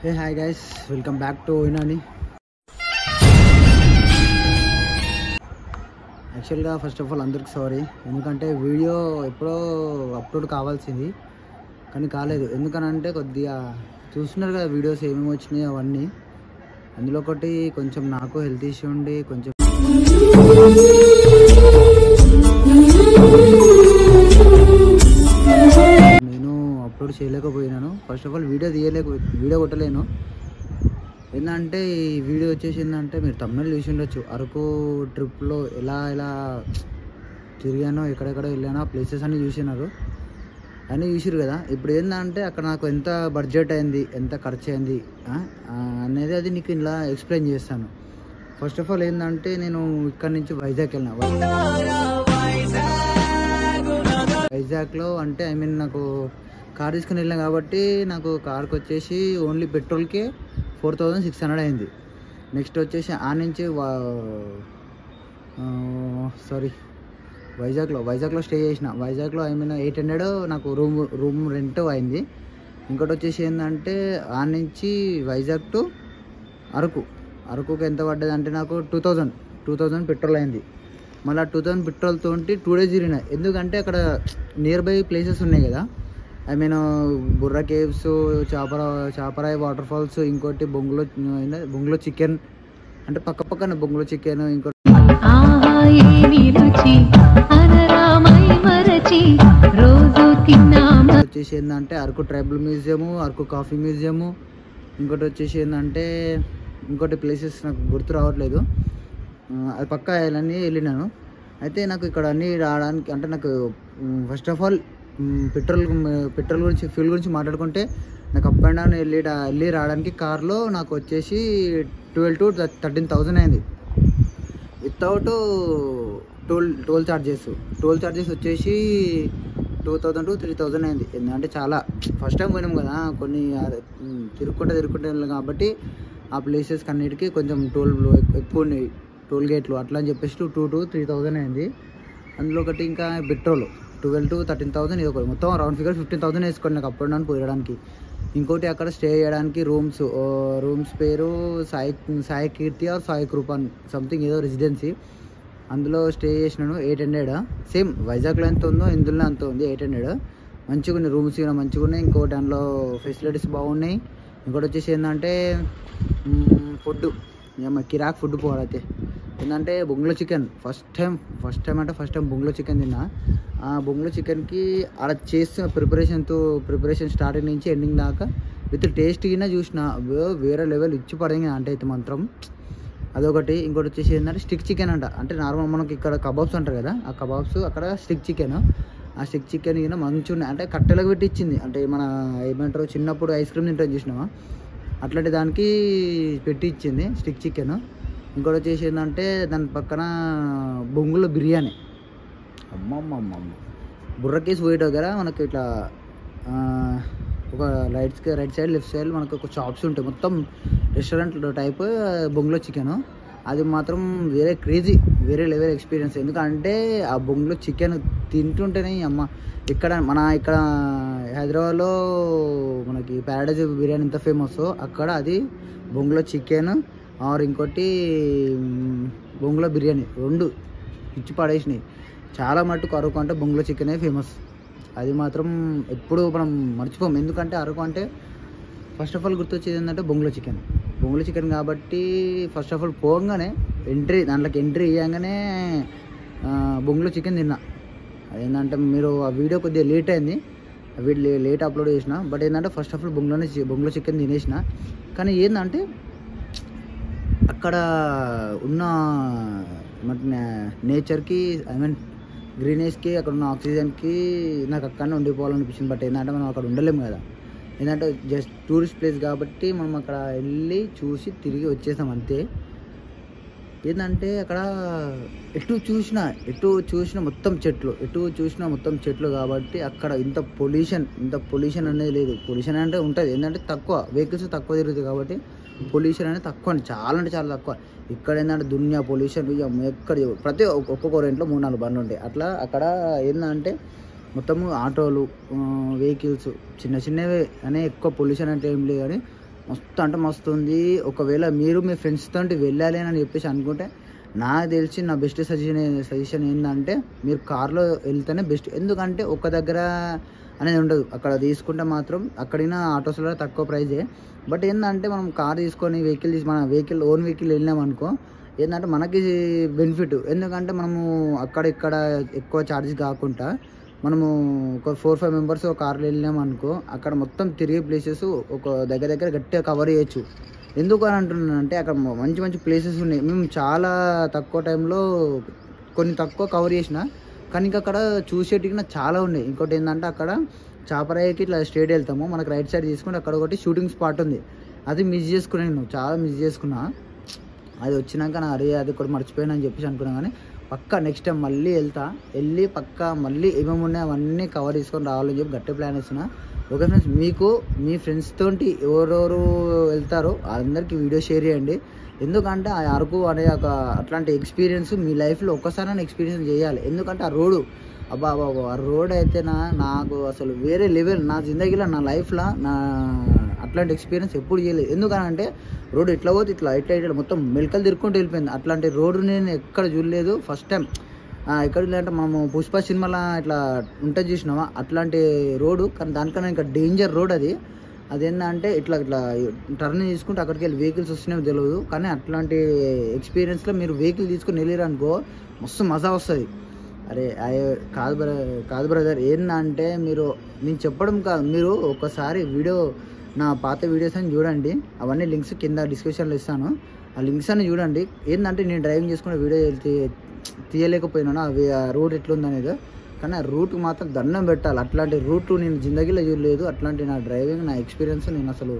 Hey hi guys, welcome back to Inani. యాక్చువల్గా first of all అందరికి sorry, ఎందుకంటే video ఎప్పుడో అప్లోడ్ కావాల్సింది కానీ కాలేదు. ఎందుకనంటే కొద్దిగా చూస్తున్నారు కదా వీడియోస్ ఏమేమి వచ్చినాయి అవన్నీ. అందులో ఒకటి కొంచెం నాకు హెల్త్ ఇష్యూ ఉండి కొంచెం నేను అప్లోడ్ చేయలేకపోయినాను. ఫస్ట్ ఆఫ్ ఆల్ వీడియో కొట్టలేను. ఏంటంటే ఈ వీడియో వచ్చేసి ఏంటంటే మీరు తమిళ చూసి ఉండొచ్చు. అరకు ట్రిప్లో ఎలా తిరిగానో, ఎక్కడెక్కడ వెళ్ళానో ప్లేసెస్ అన్నీ చూసినారు, అన్నీ చూసిరు కదా. ఇప్పుడు ఏంటంటే అక్కడ నాకు ఎంత బడ్జెట్ అయింది, ఎంత ఖర్చు అయింది అనేది అది నీకు ఇలా ఎక్స్ప్లెయిన్ చేస్తాను. ఫస్ట్ ఆఫ్ ఆల్ ఏంటంటే నేను ఇక్కడ నుంచి వైజాగ్ వెళ్ళిన. వైజాగ్లో అంటే నాకు కార్ తీసుకుని వెళ్ళినా కాబట్టి నాకు కార్కి వచ్చేసి ఓన్లీ పెట్రోల్కే 4600 అయింది. నెక్స్ట్ వచ్చేసి ఆ నుంచి వైజాగ్లో స్టే చేసిన. వైజాగ్లో 800 నాకు రూమ్ రెంట్ అయింది. ఇంకోటి వచ్చేసి ఏంటంటే ఆ నుంచి వైజాగ్ టు అరకుకి ఎంత పడ్డది అంటే నాకు 2000 పెట్రోల్ అయింది. మళ్ళీ 2000 పెట్రోల్తో 2 days తిరిగిన. ఎందుకంటే అక్కడ నియర్ బై ప్లేసెస్ ఉన్నాయి కదా. Borra caves, Chaparai water falls, ఇంకోటి బొంగులో చికెన్ అంటే పక్కన బొంగులో చికెన్, ఇంకోటి వచ్చేసి ఏంటంటే Araku tribal museum, Araku coffee museum, ఇంకోటి వచ్చేసి ఏంటంటే ఇంకోటి ప్లేసెస్ నాకు గుర్తు రావట్లేదు. అది పక్కా అవన్నీ వెళ్ళినాను. అయితే నాకు ఇక్కడ అన్నీ రావడానికి అంటే నాకు ఫస్ట్ ఆఫ్ ఆల్ పెట్రోల్ గురించి, ఫ్యూల్ గురించి మాట్లాడుకుంటే నాకు అప్ అండ్ డౌన్ వెళ్ళి రావడానికి కార్లో నాకు వచ్చేసి 12,000 to 13,000 అయింది వితౌట్ టోల్ చార్జెస్ వచ్చేసి 2,000 to 3,000 అయింది. ఎందుకంటే చాలా ఫస్ట్ టైం పోయినాం కదా, కొన్ని తిరుక్కుంటే వెళ్ళాం కాబట్టి ఆ ప్లేసెస్కి అన్నిటికీ కొంచెం ఎక్కువ ఉన్నాయి, టోల్ గేట్లు అట్లా అని చెప్పేసి 2,000 to 3,000 అయింది. అందులో ఒకటి ఇంకా పెట్రోల్ 12,000 to 13,000, ఇది ఒకటి మొత్తం రౌండ్ ఫిగర్ 15,000 వేసుకోండి నాకు అప్ అండ్ డౌన్ పోయడానికి. ఇంకోటి అక్కడ స్టే చేయడానికి రూమ్స్ పేరు సాయి కీర్తి ఆర్ సాయి కృపన్ సంథింగ్ ఏదో రెసిడెన్సీ. అందులో స్టే చేసినాను 800. సేమ్ వైజాగ్లో ఎంత ఉందో ఇందులో అంత ఉంది, 800. మంచిగా ఉన్నాయి రూమ్స్, మంచిగా ఉన్నాయి. ఇంకోటి అందులో ఫెసిలిటీస్ బాగున్నాయి. ఇంకోటి వచ్చేసి ఏంటంటే ఫుడ్ కిరాక్ ఫుడ్ పోవాలైతే ఏంటంటే బొంగులో చికెన్ ఫస్ట్ టైం బొంగులో చికెన్ తిన్నా. ఆ బొంగులో చికెన్కి అలా చేస్తున్న ప్రిపరేషన్ స్టార్టింగ్ నుంచి ఎండింగ్ దాకా విత్ టేస్ట్ కింద చూసిన వేరే లెవెల్ ఇచ్చి పడింది అంటే అయితే మాత్రం అదొకటి. ఇంకోటి వచ్చేసి ఏంటంటే స్టిక్ చికెన్ అంటే నార్మల్ మనకి ఇక్కడ కబాబ్స్ అంటారు కదా, ఆ కబాబ్స్ అక్కడ స్టిక్ చికెన్. ఆ స్టిక్ చికెన్ కింద మంచిగా ఉన్నాయి. అంటే కట్టెలకు పెట్టి ఇచ్చింది. అంటే మన ఏమంటారు చిన్నప్పుడు ఐస్ క్రీమ్ తింటాం చూసినావా, అట్లాంటి దానికి పెట్టి ఇచ్చింది స్టిక్ చికెన్. ఇంకోటి వచ్చేసి ఏంటంటే దాని పక్కన బొంగులో బిర్యానీ. అమ్మమ్మ బుర్ర కేసు పోయే దగ్గర మనకి ఇట్లా ఒక రైట్ సైడ్ లెఫ్ట్ సైడ్ మనకు ఒక షాప్స్ ఉంటాయి, మొత్తం రెస్టారెంట్ టైప్ బొంగులో చికెన్. అది మాత్రం వేరే లెవెల్ ఎక్స్పీరియన్స్. ఎందుకంటే ఆ బొంగులో చికెన్ తింటుంటేనే ఇక్కడ హైదరాబాద్లో మనకి ప్యారడైజ్ బిర్యానీ ఎంత ఫేమస్, అక్కడ అది బొంగులో చికెన్ ఆర్ ఇంకోటి బొంగులో బిర్యానీ 2 ఇచ్చి పడేసినాయి. చాలా మట్టుకు అరకు అంటే బొంగులో చికెనే ఫేమస్. అది మాత్రం ఎప్పుడు మనం మర్చిపోం. ఎందుకంటే అరకు అంటే ఫస్ట్ ఆఫ్ ఆల్ గుర్తొచ్చేది ఏంటంటే బొంగులో చికెన్ కాబట్టి ఫస్ట్ ఆఫ్ ఆల్ పోగానే దాంట్లోకి ఎంట్రీ ఇవ్వగానే బొంగులో చికెన్ తిన్నా. అదేంటంటే మీరు ఆ వీడియో కొద్దిగా లేట్ అయింది, లేట్ అప్లోడ్ చేసిన. బట్ ఏంటంటే ఫస్ట్ ఆఫ్ ఆల్ బొంగులో చికెన్ తినేసిన. కానీ ఏంటంటే అక్కడ ఉన్న నేచర్కి గ్రీనరీస్కి అక్కడ ఉన్న ఆక్సిజన్కి నాకు అక్కడనే ఉండిపోవాలనిపించింది. బట్ ఏంటంటే మనం అక్కడ ఉండలేము కదా, ఏంటంటే జస్ట్ టూరిస్ట్ ప్లేస్ కాబట్టి మనం అక్కడ వెళ్ళి చూసి తిరిగి వచ్చేసాం అంతే. ఏంటంటే అక్కడ ఎటు చూసినా మొత్తం చెట్లు కాబట్టి అక్కడ ఇంత పొల్యూషన్ అనేది లేదు. పొల్యూషన్ అంటే ఉంటుంది, ఏంటంటే వెహికల్స్ తక్కువ తిరుగుతాయి కాబట్టి పొల్యూషన్ అనేది తక్కువ, చాలా అంటే చాలా తక్కువ. ఇక్కడ ఏంటంటే దునియా పొల్యూషన్ ఎక్కడ ప్రతి ఒక్కొక్క ఇంట్లో 3-4 బండ్లు ఉంటాయి. అట్లా అక్కడ ఏంటంటే మొత్తము ఆటోలు వెహికల్స్ చిన్నవే అనే ఎక్కువ పొల్యూషన్ అంటే ఏం లేదు. కానీ మస్తు అంటే మస్తు ఉంది. ఒకవేళ మీరు మీ ఫ్రెండ్స్ తోటి వెళ్ళాలి అని చెప్పేసి అనుకుంటే నాకు తెలిసి నా బెస్ట్ సజెషన్ ఏంటంటే మీరు కార్లో వెళ్తేనే బెస్ట్. ఎందుకంటే ఒక దగ్గర అనేది ఉండదు. అక్కడ తీసుకుంటే మాత్రం అక్కడైనా ఆటోస్లో తక్కువ ప్రైజే. బట్ ఏంటంటే మనం కార్ తీసుకొని మన ఓన్ వెహికల్ వెళ్ళినాం అనుకో, ఏంటంటే మనకి బెనిఫిట్. ఎందుకంటే మనము అక్కడ ఇక్కడ ఎక్కువ ఛార్జెస్ కాకుండా మనము ఒక 4-5 మెంబర్స్ ఒక కార్లో వెళ్ళినాం అనుకో, అక్కడ మొత్తం తిరిగే ప్లేసెస్ ఒక దగ్గర గట్టిగా కవర్ చేయొచ్చు. ఎందుకు అని అంటున్నానంటే అక్కడ మంచి మంచి ప్లేసెస్ ఉన్నాయి. మేము చాలా తక్కువ టైంలో కొన్ని తక్కువ కవర్ చేసిన, కానీ ఇంకా అక్కడ చూసేటికి నాకు చాలా ఉన్నాయి. ఇంకోటి ఏంటంటే అక్కడ చాపరాయికి ఇట్లా స్ట్రేట్ వెళ్తాము, మనకు రైట్ సైడ్ తీసుకుంటే అక్కడ ఒకటి షూటింగ్ స్పాట్ ఉంది. అది మిస్ చేసుకున్నాను, నేను చాలా మిస్ చేసుకున్నా. అది వచ్చినాక నా అరే అది కూడా మర్చిపోయాను అని చెప్పేసి అనుకున్నా. కానీ పక్కా నెక్స్ట్ టైం మళ్ళీ వెళ్ళి పక్కా మళ్ళీ ఏమేమి ఉన్నాయి అవన్నీ కవర్ చేసుకొని రావాలని చెప్పి గట్టి ప్లాన్ వేస్తున్నా. ఓకే ఫ్రెండ్స్, మీకు మీ ఫ్రెండ్స్ తోటి ఎవరెవరు వెళ్తారో అందరికీ వీడియో షేర్ చేయండి. ఎందుకంటే ఆ అరకు అనే ఒక అట్లాంటి ఎక్స్పీరియన్స్ మీ లైఫ్లో ఒక్కసారైనా ఎక్స్పీరియన్స్ చేయాలి. ఎందుకంటే ఆ రోడ్డు ఆ రోడ్ అయితే నాకు అసలు వేరే లెవెల్. నా జిందగీలో నా లైఫ్లో అట్లాంటి ఎక్స్పీరియన్స్ ఎప్పుడు చేయలేదు. ఎందుకనంటే రోడ్డు ఇట్లా పోతే ఇట్లా మొత్తం మెలకలు తిరుక్కుంటూ వెళ్ళిపోయింది. అట్లాంటి రోడ్డు నేను ఎక్కడ చూడలేదు. ఫస్ట్ టైం ఎక్కడ అంటే మనము పుష్ప సినిమాలో ఇట్లా ఉంటుంది చూసినామా, అట్లాంటి రోడ్డు. కానీ దానికన్నా ఇంకా డేంజర్ రోడ్ అదేంటంటే ఇట్లా టర్న్ తీసుకుంటే అక్కడికి వెళ్ళి వెహికల్స్ వస్తున్నాయో తెలియదు. కానీ అట్లాంటి ఎక్స్పీరియన్స్లో మీరు వెహికల్ తీసుకుని వెళ్ళారనుకో మస్తు మజా వస్తుంది. అరే కాదు బ్రదర్, ఏంటంటే నేను చెప్పడం కాదు, మీరు ఒకసారి నా పాత వీడియోస్ అని చూడండి. అవన్నీ లింక్స్ కింద డిస్క్రిప్షన్లో ఇస్తాను. ఆ లింక్స్ అన్ని చూడండి. ఏంటంటే నేను డ్రైవింగ్ చేసుకునే వీడియో తీయలేకపోయినాను ఆ రూట్ ఎట్లుందనేది. కానీ ఆ రూట్ మాత్రం దండం పెట్టాలి. అట్లాంటి రూట్ నేను జిందగీలో చూడలేదు. అట్లాంటి నా డ్రైవింగ్ నా ఎక్స్పీరియన్స్ నేను అసలు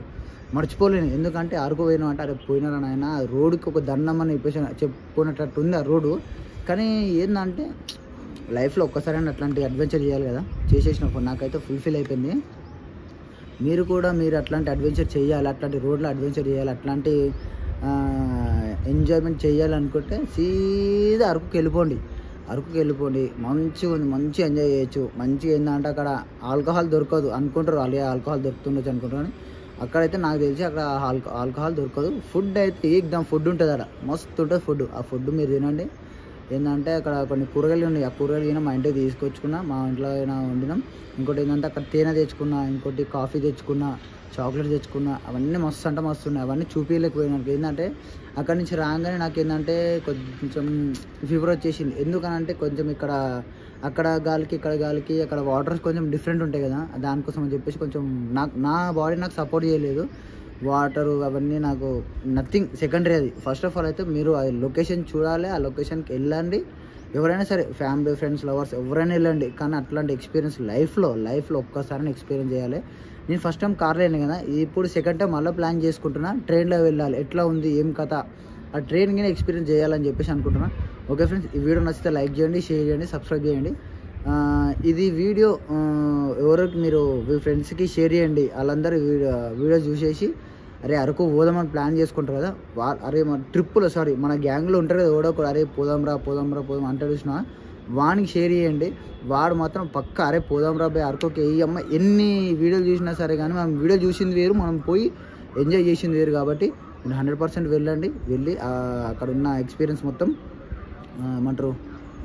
మర్చిపోలేను. ఎందుకంటే అరకు పోయినా అంటే అరే పోయినారా నాయన, ఆ రోడ్డుకి ఒక దండం అని చెప్పుకునేటట్టు ఉంది ఆ రోడ్డు. కానీ ఏంటంటే లైఫ్లో ఒక్కసారైనా అట్లాంటి అడ్వెంచర్ చేయాలి కదా, చేసేసినప్పుడు నాకైతే ఫుల్ఫిల్ అయిపోయింది. మీరు అట్లాంటి అడ్వెంచర్ చేయాలి, అట్లాంటి రోడ్లో అడ్వెంచర్ చేయాలి, అట్లాంటి ఎంజాయ్మెంట్ చేయాలనుకుంటే సీదా అరకుకి వెళ్ళిపోండి. మంచిగా ఉంది, మంచిగా ఎంజాయ్ చేయొచ్చు. మంచిగా ఏంటంటే అక్కడ ఆల్కహాల్ దొరకదు అనుకుంటారు, ఆల్కహాల్ దొరుకుతుండొచ్చు అనుకుంటారు. కానీ అక్కడైతే నాకు తెలిసి అక్కడ ఆల్కహాల్ దొరకదు. ఫుడ్ అయితే ఏకదమ్ ఫుడ్ ఉంటుంది అక్కడ, మస్తు ఉంటుంది ఫుడ్. ఆ ఫుడ్ మీరు తినండి. ఏంటంటే అక్కడ కొన్ని కూరగాయలు ఉన్నాయి. ఆ కూరగాయలు మా ఇంటికి తీసుకొచ్చుకున్నా, మా ఇంట్లో అయినా వండినాం. ఇంకోటి ఏంటంటే అక్కడ తేనె తెచ్చుకున్నా, ఇంకోటి కాఫీ తెచ్చుకున్నా, చాక్లెట్ తెచ్చుకున్నా. అవన్నీ మస్తు అంటే మస్తు ఉన్నాయి. అవన్నీ చూపించలేకపోయినాను. ఏంటంటే అక్కడి నుంచి రాగానే నాకు ఏంటంటే కొంచెం ఫీవర్ వచ్చేసింది. ఎందుకనంటే కొంచెం అక్కడ గాలికి ఇక్కడ గాలికి అక్కడ వాటర్స్ కొంచెం డిఫరెంట్ ఉంటాయి కదా, దానికోసం అని చెప్పేసి కొంచెం నా బాడీ నాకు సపోర్ట్ చేయలేదు. వాటరు అవన్నీ నాకు నథింగ్ సెకండరీ. అది ఫస్ట్ ఆఫ్ ఆల్ అయితే మీరు ఆ లొకేషన్ చూడాలి, ఆ లొకేషన్కి వెళ్ళండి. ఎవరైనా సరే ఫ్యామిలీ ఫ్రెండ్స్ లవర్స్ ఎవరైనా వెళ్ళండి. కానీ అట్లాంటి ఎక్స్పీరియన్స్ లైఫ్లో ఒక్కసారి ఎక్స్పీరియన్స్ చేయాలి. నేను ఫస్ట్ టైం కార్లో వెళ్ళాను కదా, ఇప్పుడు సెకండ్ టైం మళ్ళీ ప్లాన్ చేసుకుంటున్నా ట్రైన్లో వెళ్ళాలి. ఎట్లా ఉంది ఏం కథ ఆ ట్రైన్ కింద ఎక్స్పీరియన్స్ చేయాలని చెప్పేసి అనుకుంటున్నా. ఓకే ఫ్రెండ్స్, ఈ వీడియో నచ్చితే లైక్ చేయండి, షేర్ చేయండి, సబ్స్క్రైబ్ చేయండి. ఇది వీడియో ఎవరికి మీరు మీ ఫ్రెండ్స్కి షేర్ చేయండి. వాళ్ళందరూ వీడియో చూసేసి అరే అరకు పోదామని ప్లాన్ చేసుకుంటారు కదా, అరే మన ట్రిప్పులో మన గ్యాంగ్లో ఉంటారు కదా ఎవడో ఒకడు, అరే పోదాం అంటే చూసినా వానికి షేర్ చేయండి. వాడు మాత్రం పక్క అరే పోదాం రా బాయ్ అరకుకి అమ్మ ఎన్ని వీడియోలు చూసినా సరే కానీ మనం వీడియో చూసింది వేరు, మనం పోయి ఎంజాయ్ చేసింది వేరు. కాబట్టి మీరు 100% వెళ్ళి అక్కడ ఉన్న ఎక్స్పీరియన్స్ మొత్తం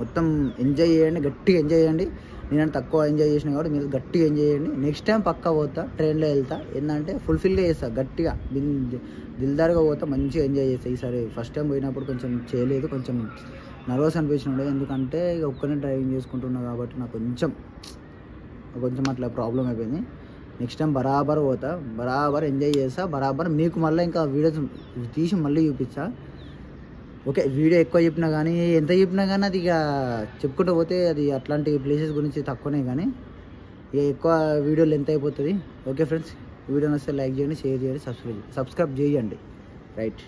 మొత్తం ఎంజాయ్ చేయండి, గట్టిగా ఎంజాయ్ చేయండి. నేనంటే తక్కువ ఎంజాయ్ చేసిన కాబట్టి మీరు గట్టిగా ఎంజాయ్ చేయండి. నెక్స్ట్ టైం పక్కా పోతా, ట్రైన్లో వెళ్తా. ఏంటంటే ఫుల్ఫిల్గా చేస్తా, గట్టిగా దిల్దారుగా పోతా, మంచిగా ఎంజాయ్ చేస్తా. ఈసారి ఫస్ట్ టైం పోయినప్పుడు కొంచెం చేయలేదు, కొంచెం నర్వస్ అనిపించినాడు. ఎందుకంటే ఇక ఒక్కనే డ్రైవింగ్ చేసుకుంటున్నా కాబట్టి నాకు కొంచెం అట్లా ప్రాబ్లం అయిపోయింది. నెక్స్ట్ టైం బరాబర్ పోతా, బరాబర్ ఎంజాయ్ చేస్తా, బరాబర్ మీకు మళ్ళీ ఇంకా వీడియోస్ తీసి మళ్ళీ చూపించా. ఓకే, వీడియో ఎక్కువ చెప్పినా కానీ ఎంత చెప్పినా కానీ అది ఇక చెప్పుకుంటూ పోతే అది అట్లాంటి ప్లేసెస్ గురించి తక్కువనే, కానీ ఇక ఎక్కువ వీడియో లెంత్ అయిపోతుంది. ఓకే ఫ్రెండ్స్, వీడియో నచ్చితే లైక్ చేయండి, షేర్ చేయండి, సబ్స్క్రైబ్ చేయండి. రైట్.